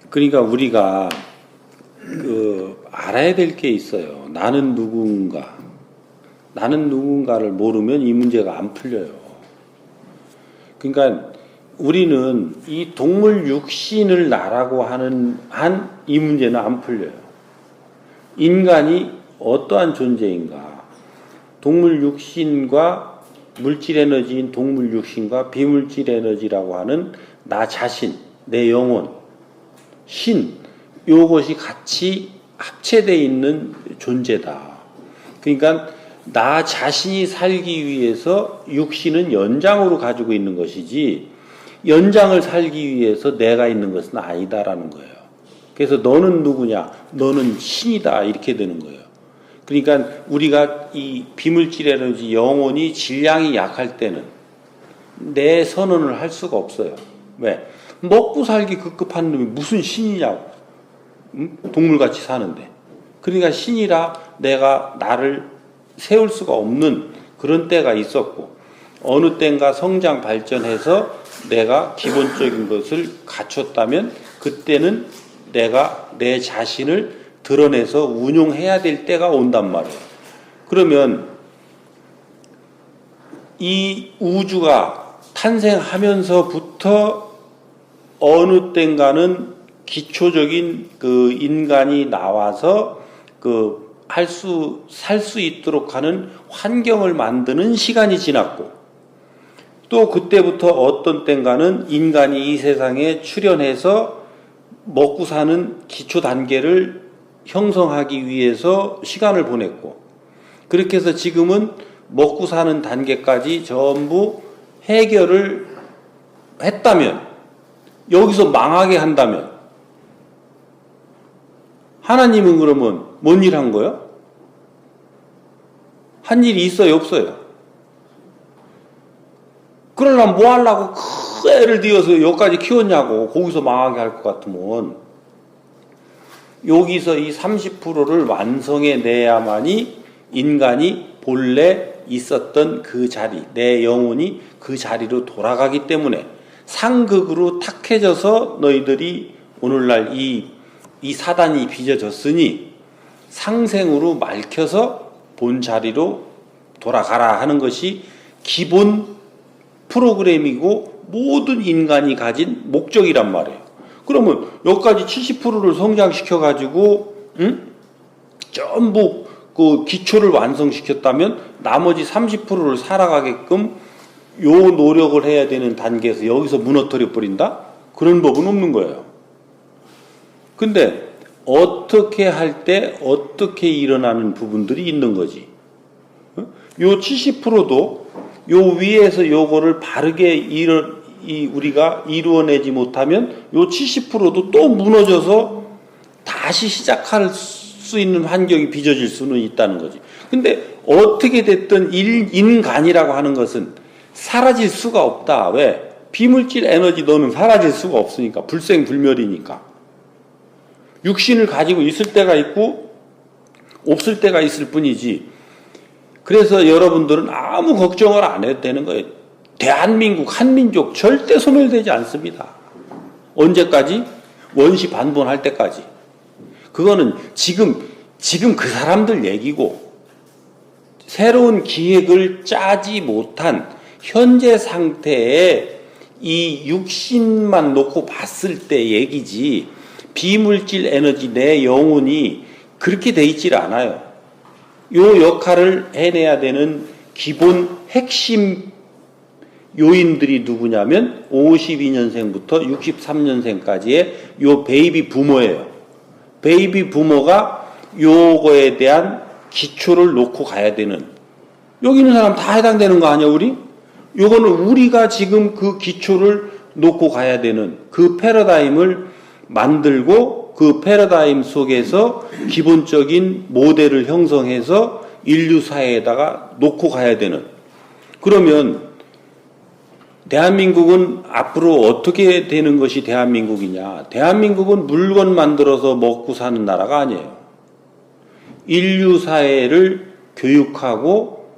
그러니까 우리가 알아야 될 게 있어요. 나는 누군가. 나는 누군가를 모르면 이 문제가 안 풀려요. 그러니까 우리는 이 동물 육신을 나라고 하는 이 문제는 안 풀려요. 인간이 어떠한 존재인가. 동물 육신과 물질 에너지인 동물 육신과 비물질 에너지라고 하는 나 자신, 내 영혼, 신, 요것이 같이 합체되어 있는 존재다. 그러니까 나 자신이 살기 위해서 육신은 연장으로 가지고 있는 것이지 연장을 살기 위해서 내가 있는 것은 아니다라는 거예요. 그래서 너는 누구냐? 너는 신이다. 이렇게 되는 거예요. 그러니까 우리가 이 비물질 에너지 영혼이 질량이 약할 때는 내 선언을 할 수가 없어요. 왜? 먹고 살기 급급한 놈이 무슨 신이냐고. 응? 동물같이 사는데. 그러니까 신이라 내가 나를 세울 수가 없는 그런 때가 있었고, 어느 때인가 성장 발전해서 내가 기본적인 것을 갖췄다면 그때는 내가 내 자신을 드러내서 운용해야 될 때가 온단 말이에요. 그러면 이 우주가 탄생하면서부터 어느 때인가는 기초적인 그 인간이 나와서 살 수 있도록 하는 환경을 만드는 시간이 지났고, 또 그때부터 어떤 때인가는 인간이 이 세상에 출현해서 먹고 사는 기초 단계를 형성하기 위해서 시간을 보냈고, 그렇게 해서 지금은 먹고 사는 단계까지 전부 해결을 했다면, 여기서 망하게 한다면 하나님은 그러면 뭔 일 한 거예요? 한 일이 있어요, 없어요? 그러려면 뭐 하려고 큰 애를 들여서 여기까지 키웠냐고. 거기서 망하게 할 것 같으면 여기서 이 30%를 완성해 내야만이 인간이 본래 있었던 그 자리, 내 영혼이 그 자리로 돌아가기 때문에 상극으로 탁해져서 너희들이 오늘날 이 사단이 빚어졌으니 상생으로 말켜서 본 자리로 돌아가라 하는 것이 기본 프로그램이고 모든 인간이 가진 목적이란 말이에요. 그러면 여기까지 70%를 성장시켜가지고 전부 그 기초를 완성시켰다면 나머지 30%를 살아가게끔 요 노력을 해야 되는 단계에서 여기서 무너뜨려 버린다? 그런 법은 없는 거예요. 근데 어떻게 할 때 어떻게 일어나는 부분들이 있는 거지. 요 70%도 요 위에서 요거를 바르게 우리가 이루어내지 못하면 요 70%도 또 무너져서 다시 시작할 수 있는 환경이 빚어질 수는 있다는 거지. 근데 어떻게 됐든 인간이라고 하는 것은 사라질 수가 없다. 왜? 비물질 에너지 너는 사라질 수가 없으니까. 불생불멸이니까. 육신을 가지고 있을 때가 있고 없을 때가 있을 뿐이지. 그래서 여러분들은 아무 걱정을 안 해도 되는 거예요. 대한민국 한민족 절대 소멸되지 않습니다. 언제까지? 원시 반본할 때까지. 그거는 지금 그 사람들 얘기고, 새로운 기획을 짜지 못한 현재 상태에 이 육신만 놓고 봤을 때 얘기지, 비물질 에너지 내 영혼이 그렇게 돼 있질 않아요. 요 역할을 해내야 되는 기본 핵심 요인들이 누구냐면 52년생부터 63년생까지의 요 베이비 부모예요. 베이비 부모가 요거에 대한 기초를 놓고 가야 되는, 여기 있는 사람 다 해당되는 거 아니야 우리? 요거는 우리가 지금 그 기초를 놓고 가야 되는 그 패러다임을 만들고, 그 패러다임 속에서 기본적인 모델을 형성해서 인류 사회에다가 놓고 가야 되는. 그러면 대한민국은 앞으로 어떻게 되는 것이 대한민국이냐? 대한민국은 물건 만들어서 먹고 사는 나라가 아니에요. 인류 사회를 교육하고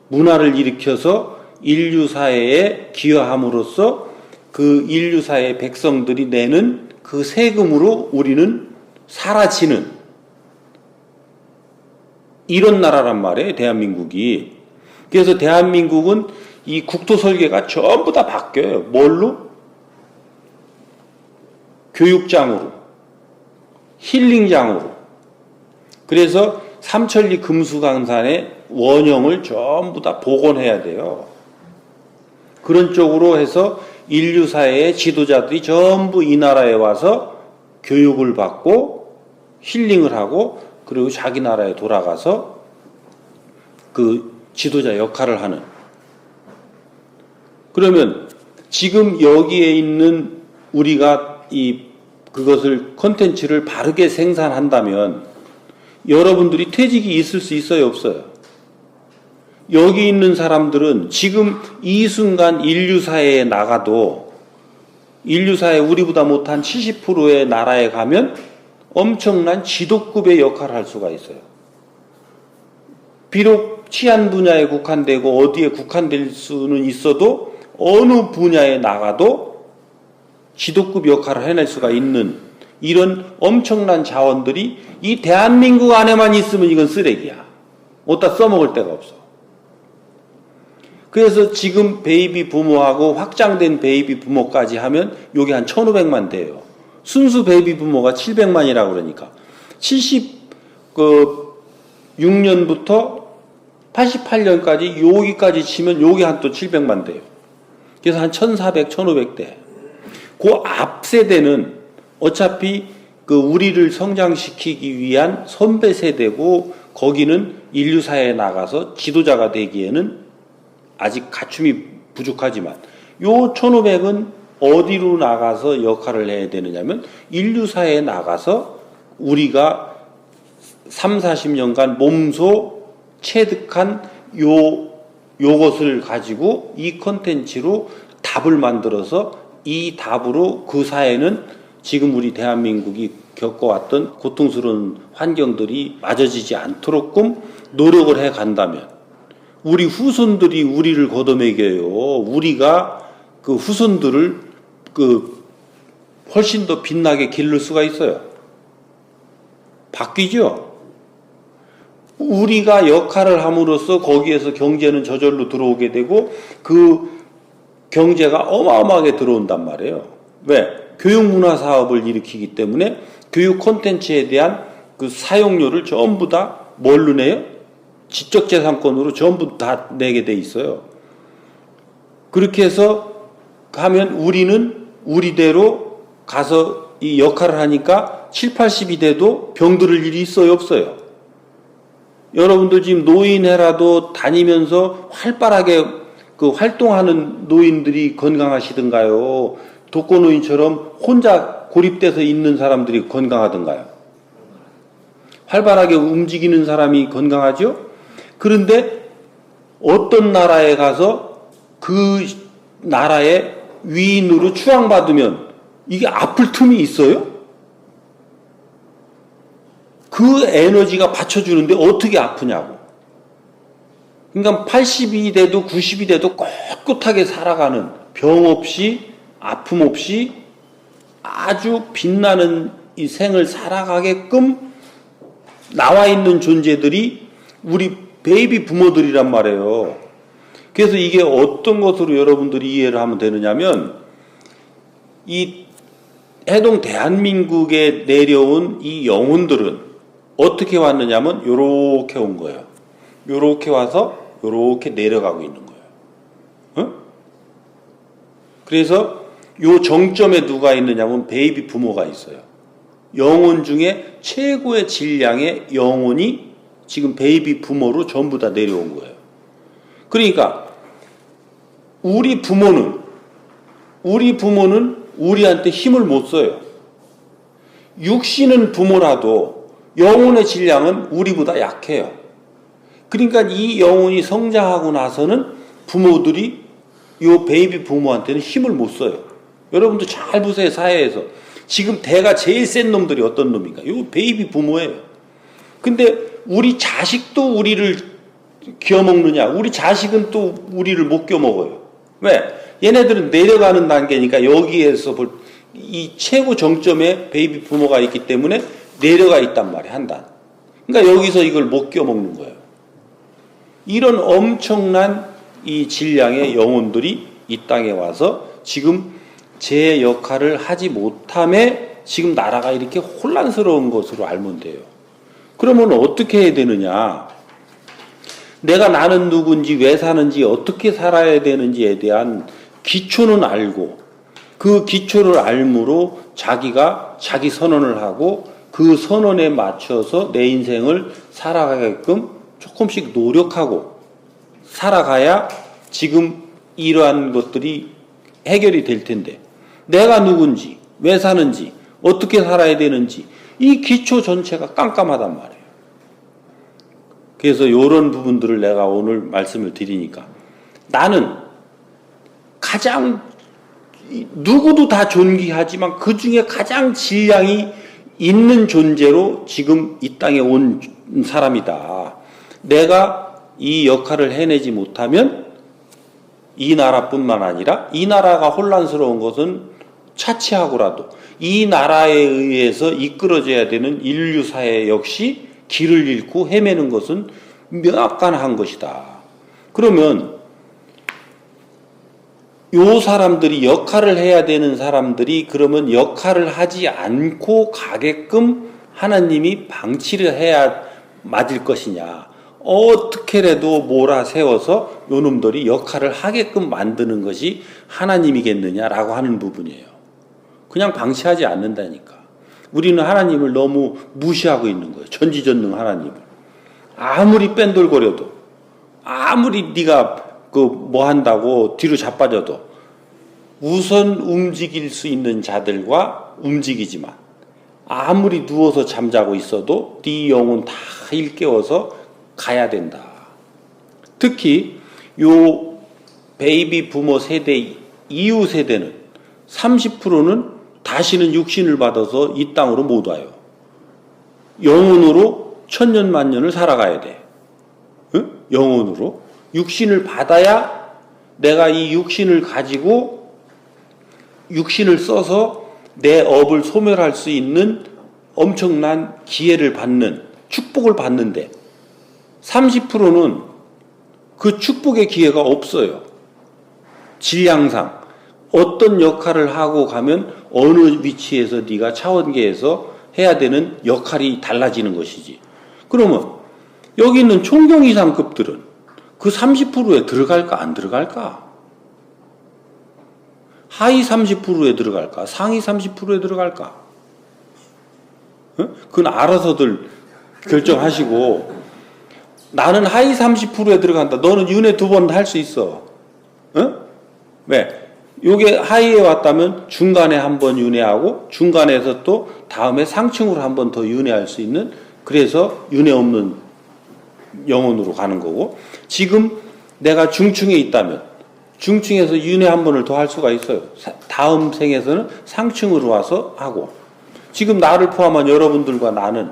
문화를 일으켜서 인류 사회에 기여함으로써 그 인류사의 백성들이 내는 그 세금으로 우리는 사라지는 이런 나라란 말이에요, 대한민국이. 그래서 대한민국은 이 국토 설계가 전부 다 바뀌어요. 뭘로? 교육장으로, 힐링장으로. 그래서 삼천리 금수강산의 원형을 전부 다 복원해야 돼요. 그런 쪽으로 해서 인류사회의 지도자들이 전부 이 나라에 와서 교육을 받고 힐링을 하고 그리고 자기 나라에 돌아가서 그 지도자 역할을 하는. 그러면 지금 여기에 있는 우리가 그것을 콘텐츠를 바르게 생산한다면 여러분들이 퇴직이 있을 수 있어요, 없어요? 여기 있는 사람들은 지금 이 순간 인류사회에 나가도 인류사회 우리보다 못한 70%의 나라에 가면 엄청난 지도급의 역할을 할 수가 있어요. 비록 치안 분야에 국한되고 어디에 국한될 수는 있어도 어느 분야에 나가도 지도급 역할을 해낼 수가 있는 이런 엄청난 자원들이 이 대한민국 안에만 있으면 이건 쓰레기야. 어디다 써먹을 데가 없어. 그래서 지금 베이비 부모하고 확장된 베이비 부모까지 하면 요게 한 1,500만 돼요. 순수 베이비 부모가 700만이라고 그러니까 76년부터 88년까지 여기까지 치면 요게 한 또 700만 돼요. 그래서 한 1,400, 1,500대. 그 앞 세대는 어차피 그 우리를 성장시키기 위한 선배 세대고 거기는 인류사회에 나가서 지도자가 되기에는 아직 갖춤이 부족하지만 요 1,500은 어디로 나가서 역할을 해야 되느냐면 인류사회에 나가서 우리가 3, 40년간 몸소 체득한 요것을 가지고 이 컨텐츠로 답을 만들어서 이 답으로 그 사회는 지금 우리 대한민국이 겪어왔던 고통스러운 환경들이 맞아지지 않도록끔 노력을 해 간다면 우리 후손들이 우리를 걷어먹여요. 우리가 그 후손들을 훨씬 더 빛나게 기를 수가 있어요. 바뀌죠? 우리가 역할을 함으로써 거기에서 경제는 저절로 들어오게 되고 그 경제가 어마어마하게 들어온단 말이에요. 왜? 교육문화 사업을 일으키기 때문에 교육 콘텐츠에 대한 그 사용료를 전부 다 뭘로 내요? 지적재산권으로 전부 다 내게 돼 있어요. 그렇게 해서 하면 우리는 우리대로 가서 이 역할을 하니까 7, 80이 돼도 병들을 일이 있어요, 없어요? 여러분들 지금 노인회라도 다니면서 활발하게 그 활동하는 노인들이 건강하시던가요? 독거노인처럼 혼자 고립돼서 있는 사람들이 건강하던가요? 활발하게 움직이는 사람이 건강하죠? 그런데 어떤 나라에 가서 그 나라의 위인으로 추앙받으면 이게 아플 틈이 있어요? 그 에너지가 받쳐주는데 어떻게 아프냐고. 그러니까 80이 돼도 90이 돼도 꿋꿋하게 살아가는 병 없이 아픔 없이 아주 빛나는 이 생을 살아가게끔 나와 있는 존재들이 우리 베이비 부모들이란 말이에요. 그래서 이게 어떤 것으로 여러분들이 이해를 하면 되느냐면 이 해동 대한민국에 내려온 이 영혼들은 어떻게 왔느냐면 요렇게 온 거예요. 요렇게 와서 요렇게 내려가고 있는 거예요. 어? 그래서 요 정점에 누가 있느냐면 베이비 부모가 있어요. 영혼 중에 최고의 질량의 영혼이 지금 베이비 부모로 전부 다 내려온 거예요. 그러니까 우리 부모는 우리한테 힘을 못 써요. 육신은 부모라도 영혼의 질량은 우리보다 약해요. 그러니까 이 영혼이 성장하고 나서는 부모들이 요 베이비 부모한테는 힘을 못 써요. 여러분도 잘 보세요. 사회에서 지금 대가 제일 센 놈들이 어떤 놈인가? 요 베이비 부모예요. 근데 우리 자식도 우리를 기어먹느냐? 우리 자식은 또 우리를 못 기어먹어요. 왜? 얘네들은 내려가는 단계니까 여기에서 이 최고 정점에 베이비 부모가 있기 때문에 내려가 있단 말이야, 한 단. 그러니까 여기서 이걸 못 껴먹는 거예요. 이런 엄청난 이 질량의 영혼들이 이 땅에 와서 지금 제 역할을 하지 못함에 지금 나라가 이렇게 혼란스러운 것으로 알면 돼요. 그러면 어떻게 해야 되느냐? 내가 나는 누군지, 왜 사는지, 어떻게 살아야 되는지에 대한 기초는 알고 그 기초를 알므로 자기가 자기 선언을 하고 그 선언에 맞춰서 내 인생을 살아가게끔 조금씩 노력하고 살아가야 지금 이러한 것들이 해결이 될 텐데, 내가 누군지, 왜 사는지, 어떻게 살아야 되는지 이 기초 전체가 깜깜하단 말이에요. 그래서 이런 부분들을 내가 오늘 말씀을 드리니까, 나는 가장 누구도 다 존귀하지만 그 중에 가장 질량이 있는 존재로 지금 이 땅에 온 사람이다. 내가 이 역할을 해내지 못하면 이 나라뿐만 아니라, 이 나라가 혼란스러운 것은 차치하고라도 이 나라에 의해서 이끌어져야 되는 인류 사회 역시 길을 잃고 헤매는 것은 명확한 것이다. 그러면 요 사람들이, 역할을 해야 되는 사람들이 그러면 역할을 하지 않고 가게끔 하나님이 방치를 해야 맞을 것이냐, 어떻게라도 몰아세워서 요 놈들이 역할을 하게끔 만드는 것이 하나님이겠느냐라고 하는 부분이에요. 그냥 방치하지 않는다니까. 우리는 하나님을 너무 무시하고 있는 거예요. 전지전능 하나님을. 아무리 뺀돌거려도, 아무리 네가 뭐 한다고 뒤로 자빠져도 우선 움직일 수 있는 자들과 움직이지만, 아무리 누워서 잠자고 있어도 네 영혼 다 일깨워서 가야 된다. 특히 요 베이비 부모 세대 이후 세대는 30%는 다시는 육신을 받아서 이 땅으로 못 와요. 영혼으로 천년만년을 살아가야 돼. 응? 영혼으로 육신을 받아야 내가 이 육신을 가지고 육신을 써서 내 업을 소멸할 수 있는 엄청난 기회를 받는, 축복을 받는데 30%는 그 축복의 기회가 없어요. 질량상 어떤 역할을 하고 가면 어느 위치에서 네가 차원계에서 해야 되는 역할이 달라지는 것이지. 그러면 여기 있는 총경 이상급들은 그 30%에 들어갈까 안 들어갈까? 하위 30%에 들어갈까? 상위 30%에 들어갈까? 그건 알아서들 결정하시고, 나는 하위 30%에 들어간다. 너는 윤회 2번 할 수 있어. 왜? 요게 하위에 왔다면 중간에 한 번 윤회하고 중간에서 또 다음에 상층으로 한 번 더 윤회할 수 있는, 그래서 윤회 없는 영혼으로 가는 거고, 지금 내가 중층에 있다면 중층에서 윤회 한 번을 더 할 수가 있어요. 다음 생에서는 상층으로 와서 하고, 지금 나를 포함한 여러분들과 나는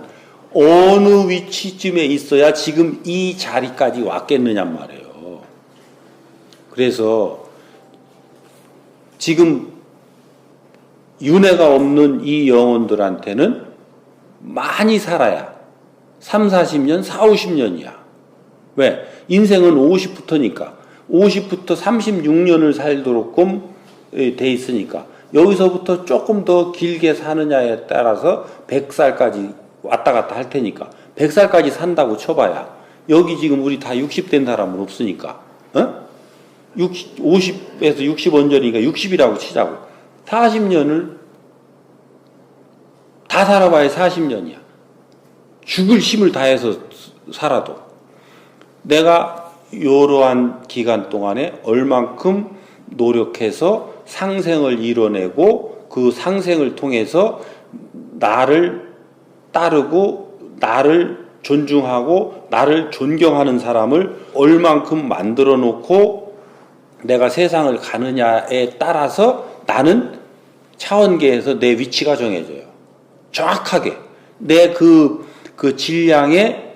어느 위치쯤에 있어야 지금 이 자리까지 왔겠느냔 말이에요. 그래서 지금 윤회가 없는 이 영혼들한테는 많이 살아야 3, 40년, 4, 50년이야. 왜? 인생은 50부터니까. 50부터 36년을 살도록끔 돼 있으니까 여기서부터 조금 더 길게 사느냐에 따라서 100살까지 왔다 갔다 할 테니까 100살까지 산다고 쳐봐야 여기 지금 우리 다 60된 사람은 없으니까 50에서 60 언저리니까 60이라고 치자고. 40년을 다 살아봐야 40년이야. 죽을 힘을 다해서 살아도 내가 이러한 기간 동안에 얼만큼 노력해서 상생을 이뤄내고 그 상생을 통해서 나를 따르고 나를 존중하고 나를 존경하는 사람을 얼만큼 만들어 놓고 내가 세상을 가느냐에 따라서 나는 차원계에서 내 위치가 정해져요. 정확하게 내 그 질량의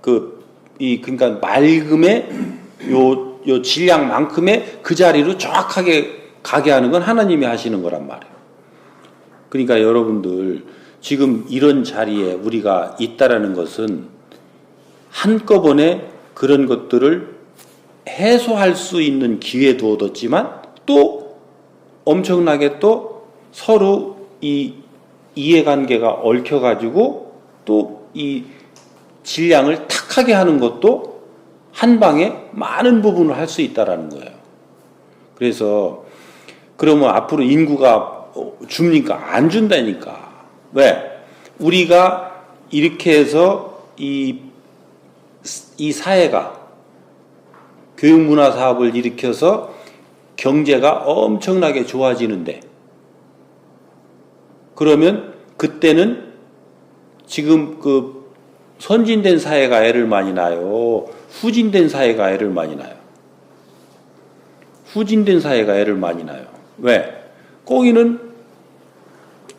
그러니까 맑음의 요 요 질량만큼의 그 자리로 정확하게 가게 하는 건 하나님이 하시는 거란 말이에요. 그러니까 여러분들 지금 이런 자리에 우리가 있다라는 것은 한꺼번에 그런 것들을 해소할 수 있는 기회도 얻었지만 또 엄청나게 또 서로 이 이해관계가 얽혀가지고 또 이 질량을 탁하게 하는 것도 한 방에 많은 부분을 할 수 있다라는 거예요. 그래서 그러면 앞으로 인구가 줍니까? 안 준다니까. 왜? 우리가 이렇게 해서 이 사회가 교육문화 사업을 일으켜서 경제가 엄청나게 좋아지는데 그러면 그때는 지금 그 선진된 사회가 애를 많이 낳아요? 후진된 사회가 애를 많이 낳아요? 후진된 사회가 애를 많이 낳아요. 왜? 거기는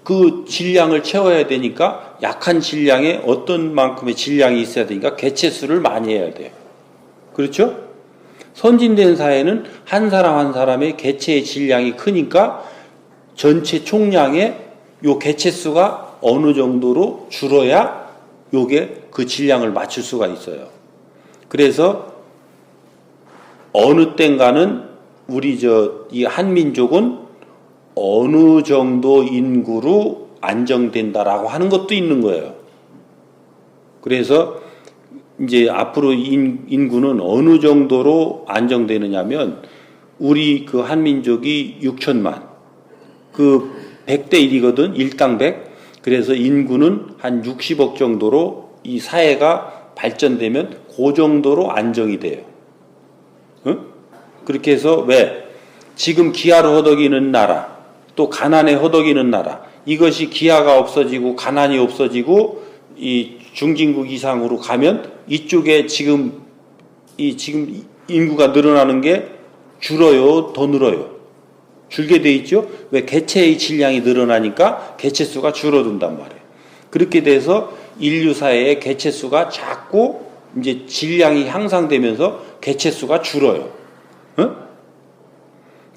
그 질량을 채워야 되니까 약한 질량에 어떤 만큼의 질량이 있어야 되니까 개체수를 많이 해야 돼요. 그렇죠? 선진된 사회는 한 사람 한 사람의 개체의 질량이 크니까 전체 총량의 요 개체수가 어느 정도로 줄어야 요게 그 질량을 맞출 수가 있어요. 그래서 어느 땐가는 우리 이 한민족은 어느 정도 인구로 안정된다라고 하는 것도 있는 거예요. 그래서 이제 앞으로 인구는 어느 정도로 안정되느냐면 우리 그 한민족이 6천만 그 100대 1이거든 1당 100 그래서 인구는 한 60억 정도로 이 사회가 발전되면 그 정도로 안정이 돼요. 응? 그렇게 해서 왜 지금 기아로 허덕이는 나라 또 가난에 허덕이는 나라 이것이 기아가 없어지고 가난이 없어지고 이 중진국 이상으로 가면 이쪽에 지금 인구가 늘어나는 게 줄어요, 더 늘어요? 줄게 돼 있죠? 왜? 개체의 질량이 늘어나니까 개체수가 줄어든단 말이에요. 그렇게 돼서 인류 사회의 개체수가 작고 이제 질량이 향상되면서 개체수가 줄어요. 응?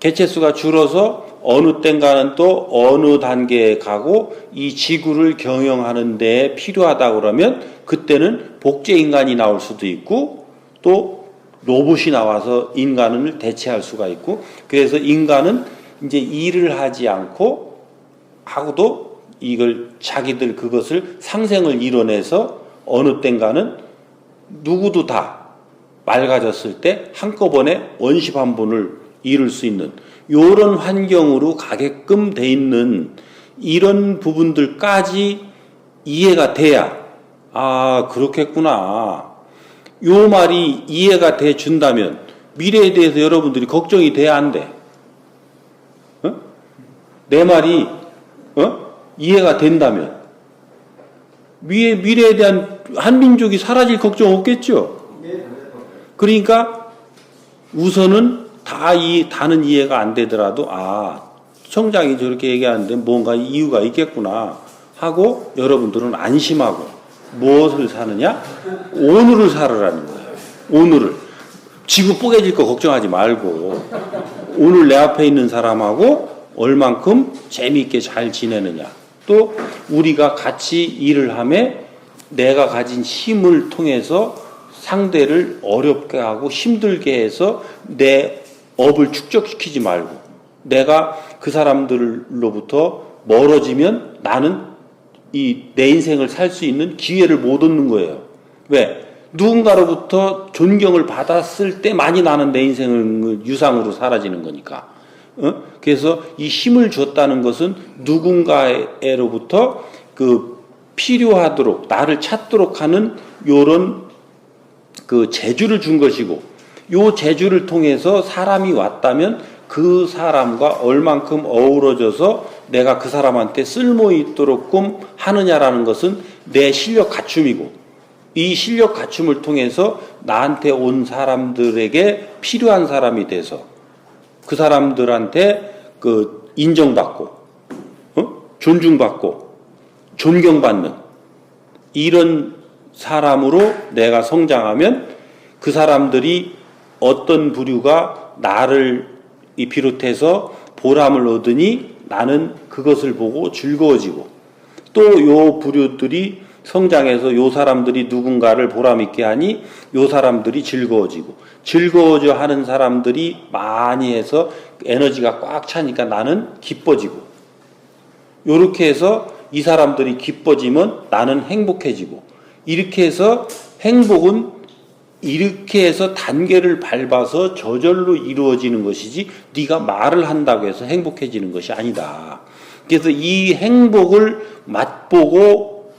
개체수가 줄어서 어느 땐가는 또 어느 단계에 가고 이 지구를 경영하는 데 필요하다 그러면 그때는 복제 인간이 나올 수도 있고 또 로봇이 나와서 인간을 대체할 수가 있고 그래서 인간은 이제 일을 하지 않고 하고도 이걸 자기들 그것을 상생을 이뤄내서 어느 땐가는 누구도 다 맑아졌을 때 한꺼번에 원시 반본을 이룰 수 있는 이런 환경으로 가게끔 돼 있는 이런 부분들까지 이해가 돼야 아 그렇겠구나 요 말이 이해가 돼 준다면 미래에 대해서 여러분들이 걱정이 돼야 안 돼? 어? 내 말이 이해가 된다면 미래에 대한 한민족이 사라질 걱정 없겠죠? 그러니까 우선은 다는 이해가 안 되더라도 청장이 저렇게 얘기하는데 뭔가 이유가 있겠구나 하고 여러분들은 안심하고 무엇을 사느냐? 오늘을 살으라는 거예요. 오늘을. 지구 뽀개질 거 걱정하지 말고 오늘 내 앞에 있는 사람하고 얼만큼 재미있게 잘 지내느냐. 또 우리가 같이 일을 하며 내가 가진 힘을 통해서 상대를 어렵게 하고 힘들게 해서 내 업을 축적시키지 말고 내가 그 사람들로부터 멀어지면 나는 내 인생을 살 수 있는 기회를 못 얻는 거예요. 왜? 누군가로부터 존경을 받았을 때만이 나는 내 인생을 유상으로 사라지는 거니까. 그래서 이 힘을 줬다는 것은 누군가로부터 필요하도록 나를 찾도록 하는 요런 그 재주를 준 것이고 요 재주를 통해서 사람이 왔다면 그 사람과 얼만큼 어우러져서 내가 그 사람한테 쓸모 있도록끔 하느냐라는 것은 내 실력 갖춤이고 이 실력 갖춤을 통해서 나한테 온 사람들에게 필요한 사람이 돼서 그 사람들한테 인정받고 존중받고 존경받는 이런 사람으로 내가 성장하면 그 사람들이 어떤 부류가 나를 비롯해서 보람을 얻으니 나는 그것을 보고 즐거워지고, 또 요 부류들이 성장해서 요 사람들이 누군가를 보람있게 하니 요 사람들이 즐거워지고, 즐거워져 하는 사람들이 많이 해서 에너지가 꽉 차니까 나는 기뻐지고, 요렇게 해서 이 사람들이 기뻐지면 나는 행복해지고, 이렇게 해서 행복은 이렇게 해서 단계를 밟아서 저절로 이루어지는 것이지 네가 말을 한다고 해서 행복해지는 것이 아니다. 그래서 이 행복을 맛보고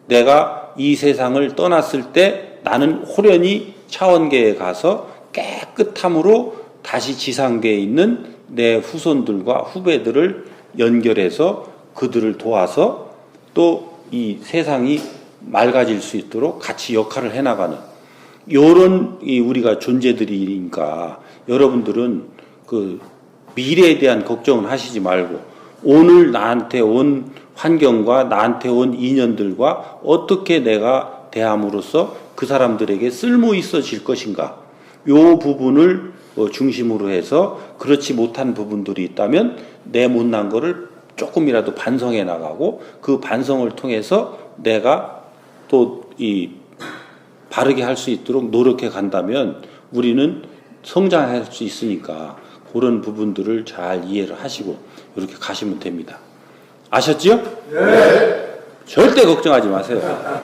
내가 이 세상을 떠났을 때 나는 호련히 차원계에 가서 깨끗함으로 다시 지상계에 있는 내 후손들과 후배들을 연결해서 그들을 도와서 또 이 세상이 맑아질 수 있도록 같이 역할을 해나가는 요런 우리가 존재들이니까, 여러분들은 그 미래에 대한 걱정은 하시지 말고 오늘 나한테 온 환경과 나한테 온 인연들과 어떻게 내가 대함으로써 그 사람들에게 쓸모 있어질 것인가, 요 부분을 중심으로 해서 그렇지 못한 부분들이 있다면 내 못난 거를 조금이라도 반성해 나가고, 그 반성을 통해서 내가 또 이 바르게 할 수 있도록 노력해 간다면 우리는 성장할 수 있으니까 그런 부분들을 잘 이해를 하시고 이렇게 가시면 됩니다. 아셨지요? 네. 절대 걱정하지 마세요.